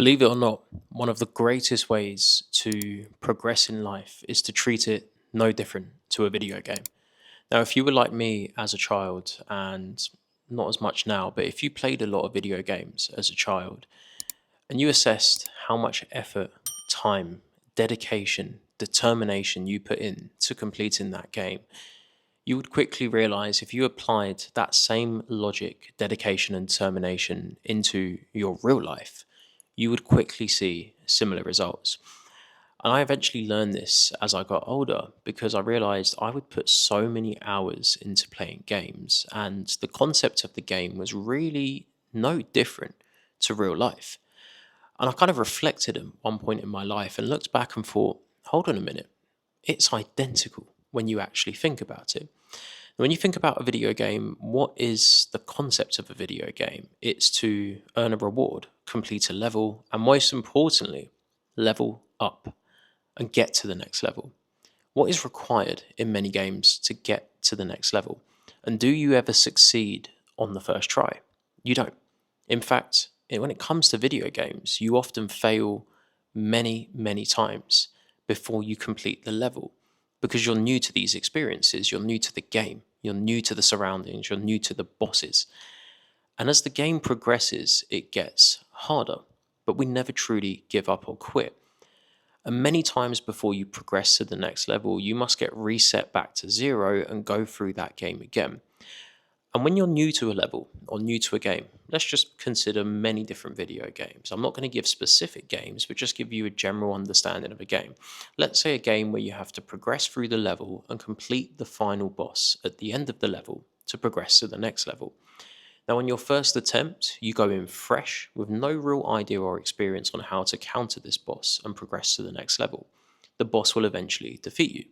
Believe it or not, one of the greatest ways to progress in life is to treat it no different to a video game. Now, if you were like me as a child, and not as much now, but if you played a lot of video games as a child and you assessed how much effort, time, dedication, determination you put in to completing that game, you would quickly realize if you applied that same logic, dedication, and determination into your real life, you would quickly see similar results. And I eventually learned this as I got older because I realized I would put so many hours into playing games, and the concept of the game was really no different to real life. And I kind of reflected at one point in my life and looked back and thought, hold on a minute, it's identical when you actually think about it. When you think about a video game, what is the concept of a video game? It's to earn a reward, complete a level, and most importantly, level up and get to the next level. What is required in many games to get to the next level? And do you ever succeed on the first try? You don't. In fact, when it comes to video games, you often fail many, many times before you complete the level because you're new to these experiences, you're new to the game, you're new to the surroundings, you're new to the bosses. And as the game progresses, it gets harder, but we never truly give up or quit. And many times before you progress to the next level, you must get reset back to zero and go through that game again. And when you're new to a level or new to a game, let's just consider many different video games. I'm not going to give specific games, but just give you a general understanding of a game. Let's say a game where you have to progress through the level and complete the final boss at the end of the level to progress to the next level. Now, on your first attempt, you go in fresh with no real idea or experience on how to counter this boss and progress to the next level. The boss will eventually defeat you.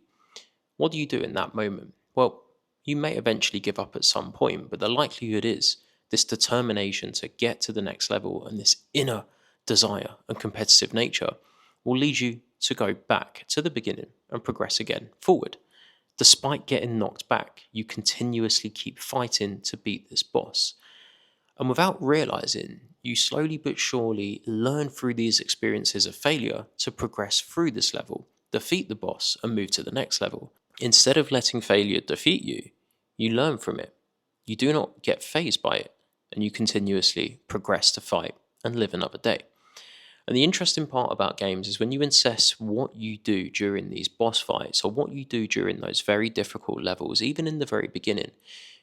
What do you do in that moment? Well, you may eventually give up at some point, but the likelihood is this determination to get to the next level and this inner desire and competitive nature will lead you to go back to the beginning and progress again forward. Despite getting knocked back, you continuously keep fighting to beat this boss. And without realizing, you slowly but surely learn through these experiences of failure to progress through this level, defeat the boss, and move to the next level. Instead of letting failure defeat you, you learn from it. You do not get fazed by it, and you continuously progress to fight and live another day. And the interesting part about games is when you assess what you do during these boss fights or what you do during those very difficult levels, even in the very beginning,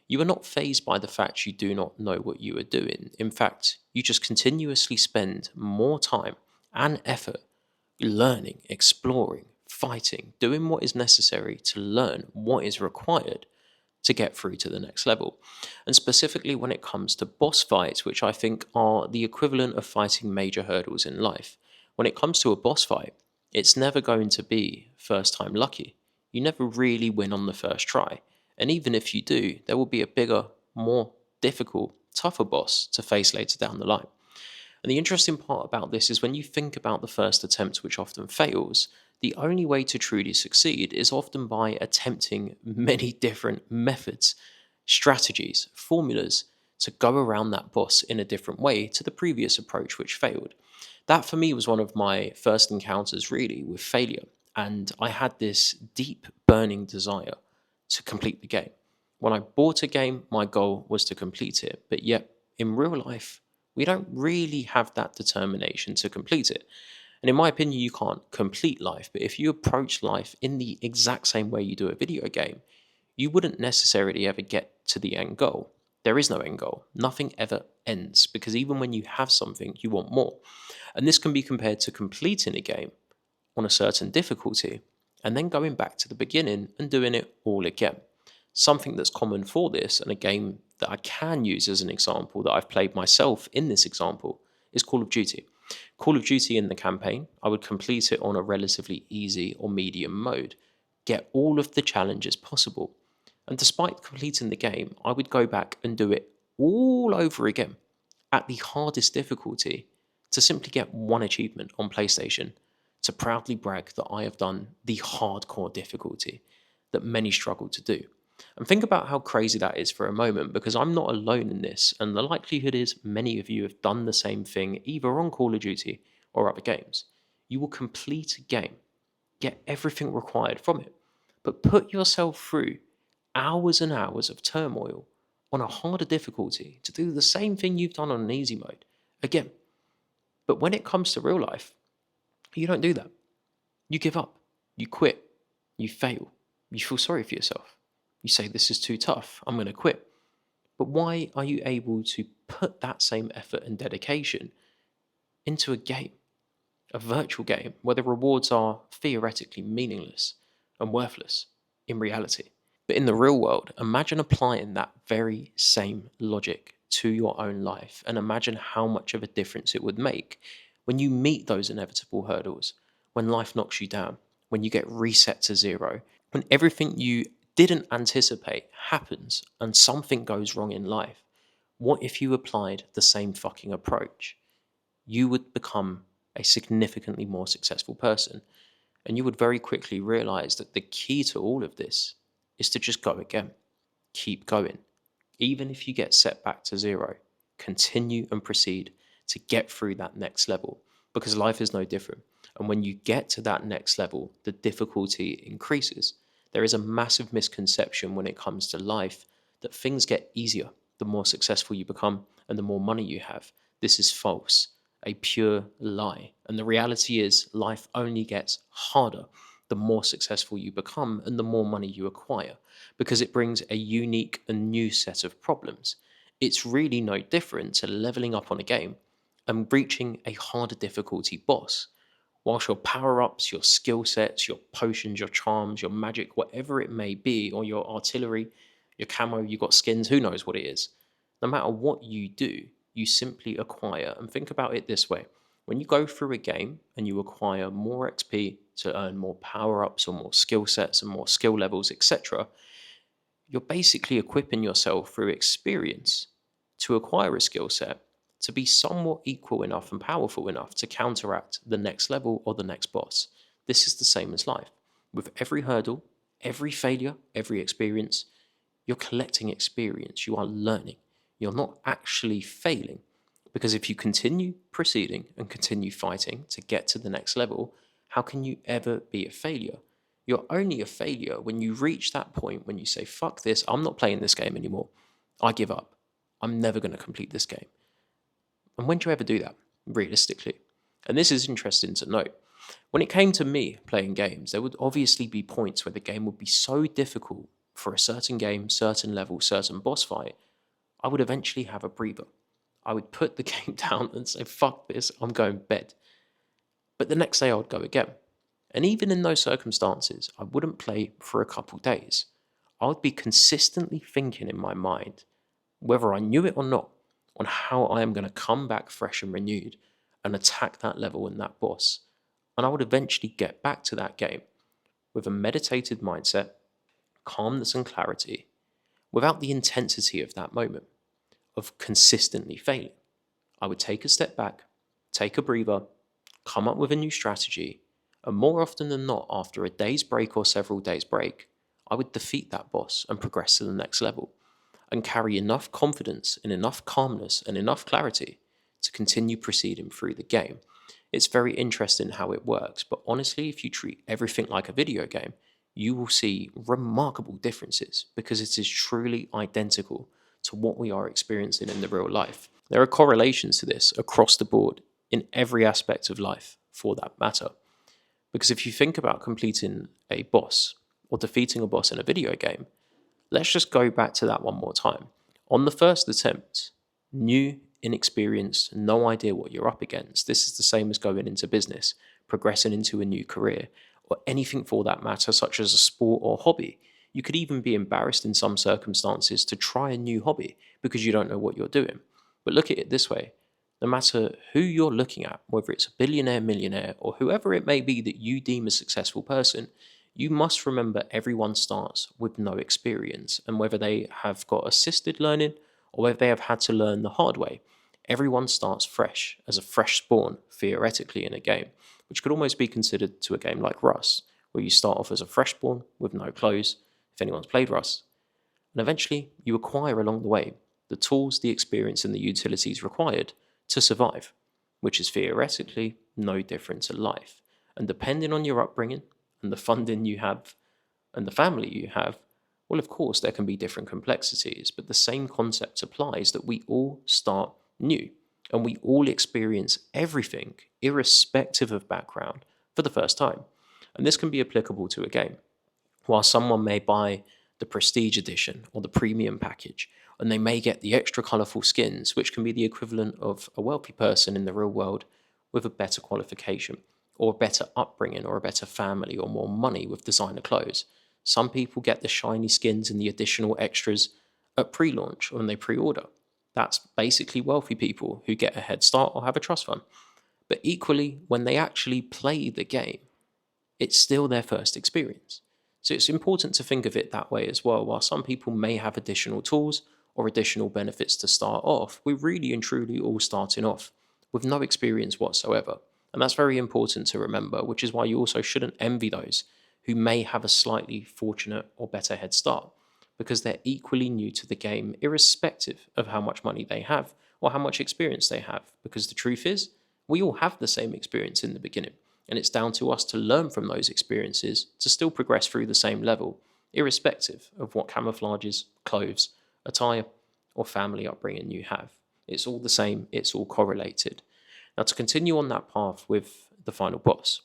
you are not fazed by the fact you do not know what you are doing. In fact, you just continuously spend more time and effort learning, exploring, fighting, doing what is necessary to learn what is required to get through to the next level. And specifically when it comes to boss fights, which I think are the equivalent of fighting major hurdles in life, when it comes to a boss fight, it's never going to be first time lucky. You never really win on the first try. And even if you do, there will be a bigger, more difficult, tougher boss to face later down the line. And the interesting part about this is when you think about the first attempt, which often fails, the only way to truly succeed is often by attempting many different methods, strategies, formulas to go around that boss in a different way to the previous approach, which failed. That for me was one of my first encounters really with failure. And I had this deep burning desire to complete the game. When I bought a game, my goal was to complete it. But yet, in real life, we don't really have that determination to complete it. And in my opinion, you can't complete life. But if you approach life in the exact same way you do a video game, you wouldn't necessarily ever get to the end goal. There is no end goal. Nothing ever ends because even when you have something, you want more. And this can be compared to completing a game on a certain difficulty and then going back to the beginning and doing it all again. Something that's common for this, and a game that I can use as an example that I've played myself in this example, is Call of Duty. Call of Duty in the campaign, I would complete it on a relatively easy or medium mode, get all of the challenges possible. And despite completing the game, I would go back and do it all over again at the hardest difficulty to simply get one achievement on PlayStation, to proudly brag that I have done the hardcore difficulty that many struggle to do. And think about how crazy that is for a moment, because I'm not alone in this, and the likelihood is many of you have done the same thing either on Call of Duty or other games. You will complete a game, get everything required from it, but put yourself through hours and hours of turmoil on a harder difficulty to do the same thing you've done on an easy mode again. But when it comes to real life, you don't do that. You give up, you quit, you fail, you feel sorry for yourself. You say, this is too tough, I'm going to quit. But why are you able to put that same effort and dedication into a game, a virtual game, where the rewards are theoretically meaningless and worthless in reality? But in the real world, imagine applying that very same logic to your own life and imagine how much of a difference it would make when you meet those inevitable hurdles, when life knocks you down, when you get reset to zero, when everything you didn't anticipate happens and something goes wrong in life. What if you applied the same fucking approach? You would become a significantly more successful person. And you would very quickly realize that the key to all of this is to just go again. Keep going. Even if you get set back to zero, continue and proceed to get through that next level, because life is no different. And when you get to that next level, the difficulty increases. There is a massive misconception when it comes to life that things get easier the more successful you become and the more money you have. This is false, a pure lie. And the reality is life only gets harder the more successful you become and the more money you acquire, because it brings a unique and new set of problems. It's really no different to leveling up on a game and reaching a harder difficulty boss. Whilst your power ups, your skill sets, your potions, your charms, your magic, whatever it may be, or your artillery, your camo, you got skins, who knows what it is. No matter what you do, you simply acquire. And think about it this way: when you go through a game and you acquire more XP to earn more power ups or more skill sets and more skill levels, etc., you're basically equipping yourself through experience to acquire a skill set to be somewhat equal enough and powerful enough to counteract the next level or the next boss. This is the same as life. With every hurdle, every failure, every experience, you're collecting experience. You are learning. You're not actually failing. Because if you continue proceeding and continue fighting to get to the next level, how can you ever be a failure? You're only a failure when you reach that point when you say, fuck this, I'm not playing this game anymore. I give up. I'm never going to complete this game. And when do you ever do that, realistically? And this is interesting to note. When it came to me playing games, there would obviously be points where the game would be so difficult for a certain game, certain level, certain boss fight, I would eventually have a breather. I would put the game down and say, fuck this, I'm going to bed. But the next day I would go again. And even in those circumstances, I wouldn't play for a couple days. I would be consistently thinking in my mind, whether I knew it or not, on how I am going to come back fresh and renewed and attack that level and that boss. And I would eventually get back to that game with a meditated mindset, calmness and clarity, without the intensity of that moment, of consistently failing. I would take a step back, take a breather, come up with a new strategy, and more often than not, after a day's break or several days' break, I would defeat that boss and progress to the next level, and carry enough confidence and enough calmness and enough clarity to continue proceeding through the game. It's very interesting how it works, but honestly, if you treat everything like a video game, you will see remarkable differences because it is truly identical to what we are experiencing in the real life. There are correlations to this across the board in every aspect of life, for that matter. Because if you think about completing a boss or defeating a boss in a video game, let's just go back to that one more time. On the first attempt, new, inexperienced, no idea what you're up against. This is the same as going into business, progressing into a new career, or anything for that matter, such as a sport or hobby. You could even be embarrassed in some circumstances to try a new hobby because you don't know what you're doing. But look at it this way. No matter who you're looking at, whether it's a billionaire, millionaire, or whoever it may be that you deem a successful person, you must remember everyone starts with no experience, and whether they have got assisted learning or whether they have had to learn the hard way, everyone starts fresh, as a fresh spawn, theoretically, in a game, which could almost be considered to a game like Rust, where you start off as a fresh spawn with no clothes, if anyone's played Rust, and eventually you acquire along the way the tools, the experience, and the utilities required to survive. which is theoretically no different to life. And depending on your upbringing and the funding you have and the family you have, well, of course, there can be different complexities, but the same concept applies that we all start new and we all experience everything, irrespective of background, for the first time. And this can be applicable to a game. While someone may buy the prestige edition or the premium package, and they may get the extra colourful skins, which can be the equivalent of a wealthy person in the real world with a better qualification, or a better upbringing, or a better family, or more money with designer clothes. Some people get the shiny skins and the additional extras at pre launch or when they pre order. That's basically wealthy people who get a head start or have a trust fund. But equally, when they actually play the game, it's still their first experience. So it's important to think of it that way as well. While some people may have additional tools or additional benefits to start off, we're really and truly all starting off with no experience whatsoever. And that's very important to remember, which is why you also shouldn't envy those who may have a slightly fortunate or better head start, because they're equally new to the game, irrespective of how much money they have or how much experience they have. Because the truth is, we all have the same experience in the beginning. And it's down to us to learn from those experiences to still progress through the same level, irrespective of what camouflages, clothes, attire, or family upbringing you have. It's all the same, it's all correlated. Now, to continue on that path with the final boss,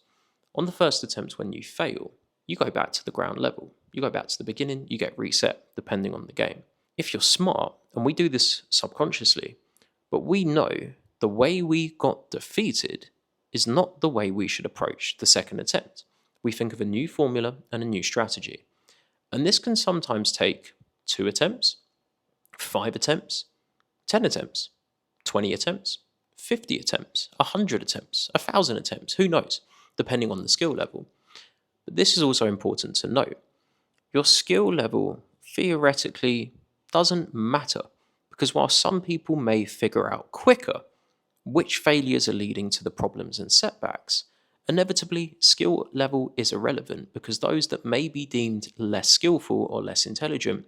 on the first attempt when you fail, you go back to the ground level. You go back to the beginning, you get reset, depending on the game. If you're smart, and we do this subconsciously, but we know the way we got defeated is not the way we should approach the second attempt. We think of a new formula and a new strategy. And this can sometimes take 2 attempts, 5 attempts, 10 attempts, 20 attempts, 50 attempts, 100 attempts, 1,000 attempts, who knows, depending on the skill level. But this is also important to note. Your skill level theoretically doesn't matter, because while some people may figure out quicker which failures are leading to the problems and setbacks, inevitably skill level is irrelevant, because those that may be deemed less skillful or less intelligent,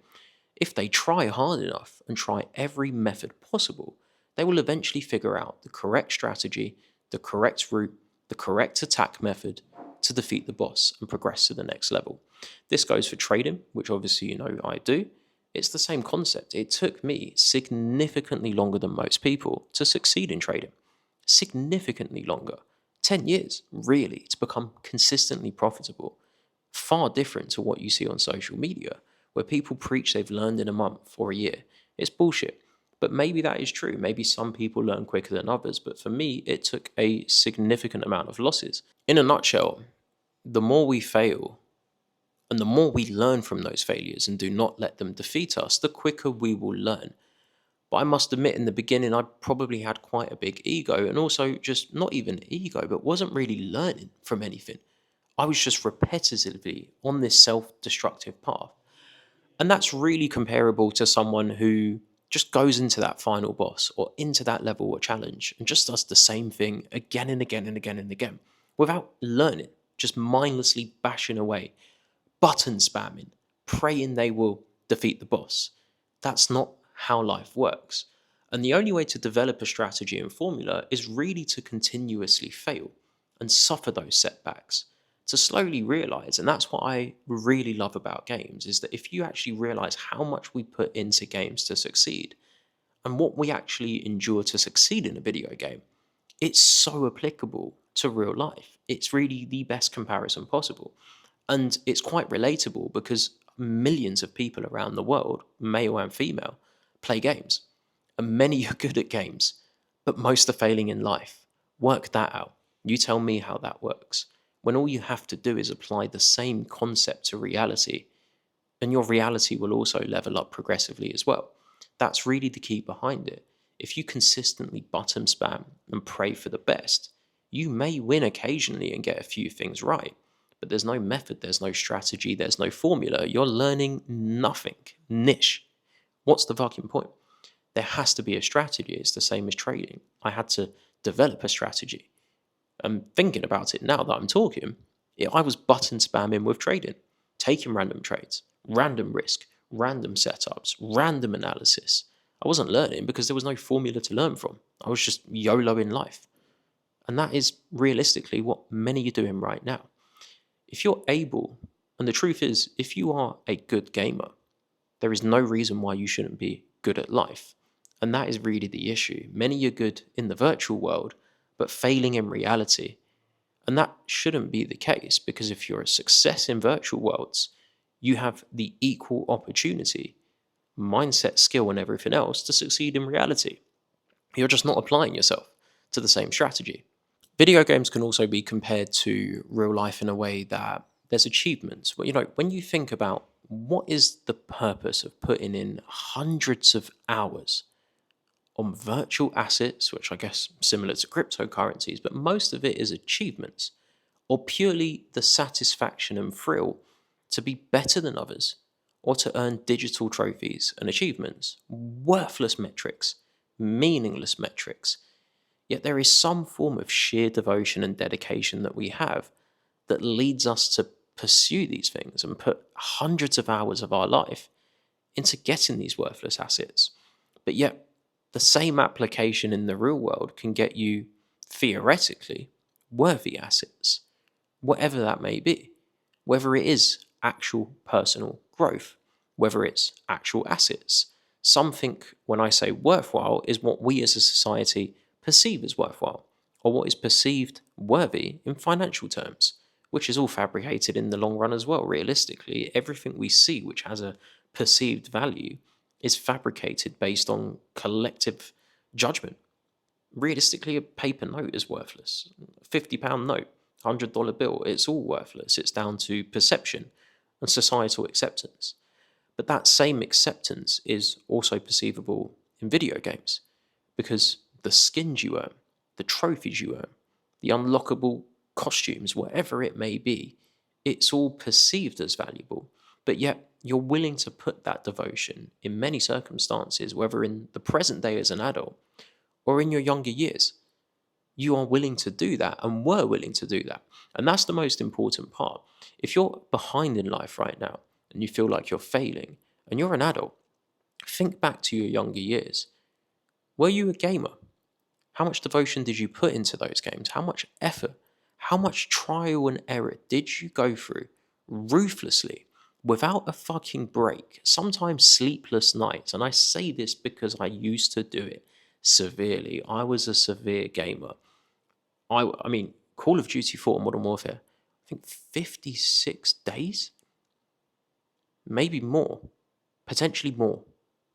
if they try hard enough and try every method possible, they will eventually figure out the correct strategy, the correct route, the correct attack method to defeat the boss and progress to the next level. This goes for trading, which obviously you know I do. It's the same concept. It took me significantly longer than most people to succeed in trading. Significantly longer. 10 years, really, to become consistently profitable. Far different to what you see on social media, where people preach they've learned in a month or a year. It's bullshit. But maybe that is true. Maybe some people learn quicker than others. But for me, it took a significant amount of losses. In a nutshell, the more we fail, and the more we learn from those failures and do not let them defeat us, the quicker we will learn. But I must admit, in the beginning, I probably had quite a big ego, and also just not even ego, but wasn't really learning from anything. I was just repetitively on this self-destructive path. And that's really comparable to someone who just goes into that final boss or into that level or challenge and just does the same thing again and again and again and again without learning, just mindlessly bashing away, button spamming, praying they will defeat the boss. That's not how life works. And the only way to develop a strategy and formula is really to continuously fail and suffer those setbacks, to slowly realize, and that's what I really love about games, is that if you actually realize how much we put into games to succeed and what we actually endure to succeed in a video game, it's so applicable to real life. It's really the best comparison possible. And it's quite relatable because millions of people around the world, male and female, play games. And many are good at games, but most are failing in life. Work that out. You tell me how that works. When all you have to do is apply the same concept to reality, and your reality will also level up progressively as well. That's really the key behind it. If you consistently button spam and pray for the best, you may win occasionally and get a few things right. But there's no method, there's no strategy, there's no formula. You're learning nothing. Niche. What's the fucking point? There has to be a strategy. It's the same as trading. I had to develop a strategy. I'm thinking about it now that I'm talking. I was button spamming with trading, taking random trades, random risk, random setups, random analysis. I wasn't learning because there was no formula to learn from. I was just YOLO in life. And that is realistically what many are doing right now. If you're able, and the truth is, if you are a good gamer, there is no reason why you shouldn't be good at life. And that is really the issue. Many are good in the virtual world, but failing in reality. And that shouldn't be the case, because if you're a success in virtual worlds, you have the equal opportunity, mindset, skill, and everything else to succeed in reality. You're just not applying yourself to the same strategy. Video games can also be compared to real life in a way that there's achievements. Well, when you think about what is the purpose of putting in hundreds of hours on virtual assets, which I guess similar to cryptocurrencies, but most of it is achievements, or purely the satisfaction and thrill to be better than others, or to earn digital trophies and achievements, worthless metrics, meaningless metrics. Yet there is some form of sheer devotion and dedication that we have that leads us to pursue these things and put hundreds of hours of our life into getting these worthless assets. But yet, the same application in the real world can get you, theoretically, worthy assets, whatever that may be, whether it is actual personal growth, whether it's actual assets. Something, when I say worthwhile, is what we as a society perceive as worthwhile, or what is perceived worthy in financial terms, which is all fabricated in the long run as well. Realistically, everything we see which has a perceived value is fabricated based on collective judgment. Realistically, a paper note is worthless. A £50 note, $100 bill, it's all worthless. It's down to perception and societal acceptance. But that same acceptance is also perceivable in video games, because the skins you earn, the trophies you earn, the unlockable costumes, whatever it may be, it's all perceived as valuable. But yet, you're willing to put that devotion in many circumstances, whether in the present day as an adult or in your younger years. You are willing to do that and were willing to do that. And that's the most important part. If you're behind in life right now and you feel like you're failing and you're an adult, think back to your younger years. Were you a gamer? How much devotion did you put into those games? How much effort? How much trial and error did you go through ruthlessly without a fucking break? Sometimes sleepless nights. And I say this because I used to do it severely. I was a severe gamer. I mean, Call of Duty 4 Modern Warfare, I think 56 days? Maybe more. Potentially more.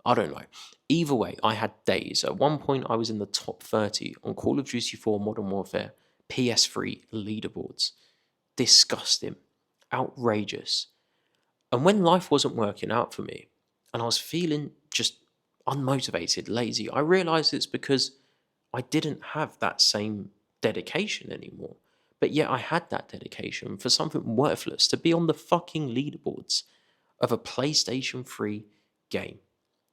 I don't know. Either way, I had days. At one point, I was in the top 30 on Call of Duty 4 Modern Warfare PS3 leaderboards. Disgusting. Outrageous. And when life wasn't working out for me, and I was feeling just unmotivated, lazy, I realized it's because I didn't have that same dedication anymore. But yet I had that dedication for something worthless, to be on the fucking leaderboards of a PlayStation 3 game.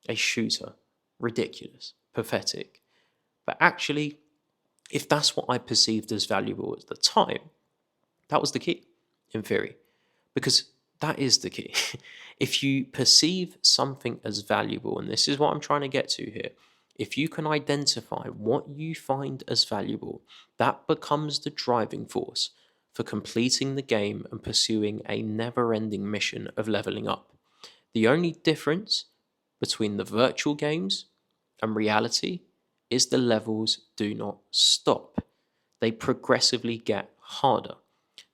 A shooter. Ridiculous. Pathetic. But actually, if that's what I perceived as valuable at the time, that was the key, in theory. Because that is the key. If you perceive something as valuable, and this is what I'm trying to get to here, if you can identify what you find as valuable, that becomes the driving force for completing the game and pursuing a never-ending mission of leveling up. The only difference between the virtual games and reality is the levels do not stop. They progressively get harder.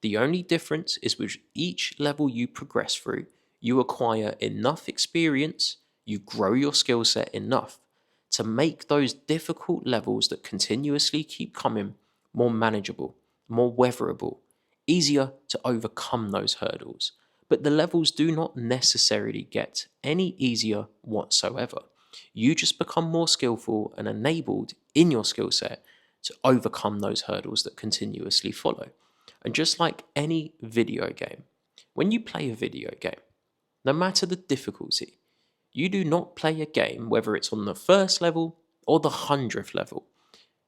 The only difference is with each level you progress through, you acquire enough experience, you grow your skill set enough to make those difficult levels that continuously keep coming more manageable, more weatherable, easier to overcome those hurdles. But the levels do not necessarily get any easier whatsoever. You just become more skillful and enabled in your skill set to overcome those hurdles that continuously follow. And just like any video game, when you play a video game, no matter the difficulty, you do not play a game, whether it's on the first level or the 100th level.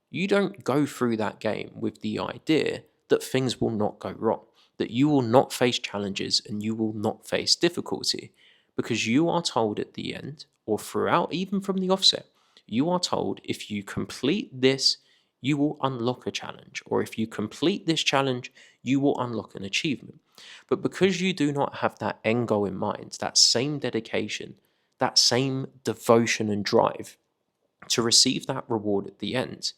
You don't go through that game with the idea that things will not go wrong, that you will not face challenges and you will not face difficulty, because you are told at the end, or throughout, even from the offset, you are told if you complete this, you will unlock a challenge, or if you complete this challenge, you will unlock an achievement. But because you do not have that end goal in mind, that same dedication, that same devotion and drive to receive that reward at the end,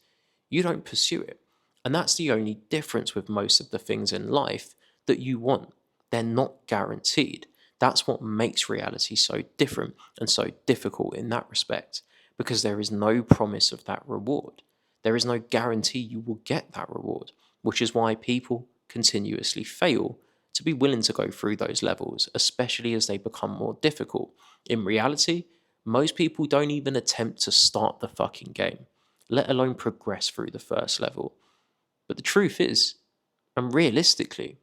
you don't pursue it. And that's the only difference with most of the things in life that you want. They're not guaranteed. That's what makes reality so different and so difficult in that respect, because there is no promise of that reward. There is no guarantee you will get that reward, which is why people continuously fail to be willing to go through those levels, especially as they become more difficult. In reality, most people don't even attempt to start the fucking game, let alone progress through the first level. But the truth is, and realistically,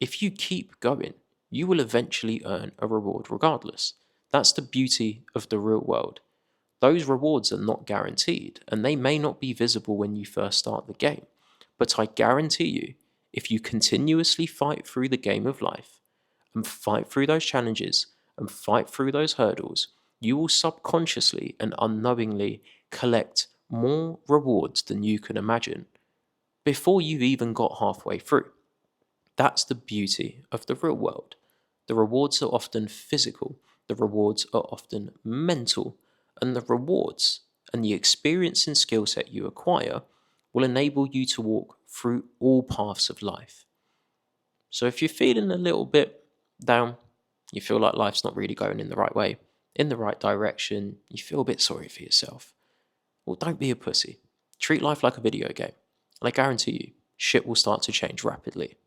if you keep going, you will eventually earn a reward regardless. That's the beauty of the real world. Those rewards are not guaranteed, and they may not be visible when you first start the game. But I guarantee you, if you continuously fight through the game of life, and fight through those challenges, and fight through those hurdles, you will subconsciously and unknowingly collect more rewards than you can imagine before you've even got halfway through. That's the beauty of the real world. The rewards are often physical, the rewards are often mental, and the rewards and the experience and skill set you acquire will enable you to walk through all paths of life. So if you're feeling a little bit down, you feel like life's not really going in the right way, in the right direction, you feel a bit sorry for yourself, well, don't be a pussy. Treat life like a video game, and I guarantee you, shit will start to change rapidly.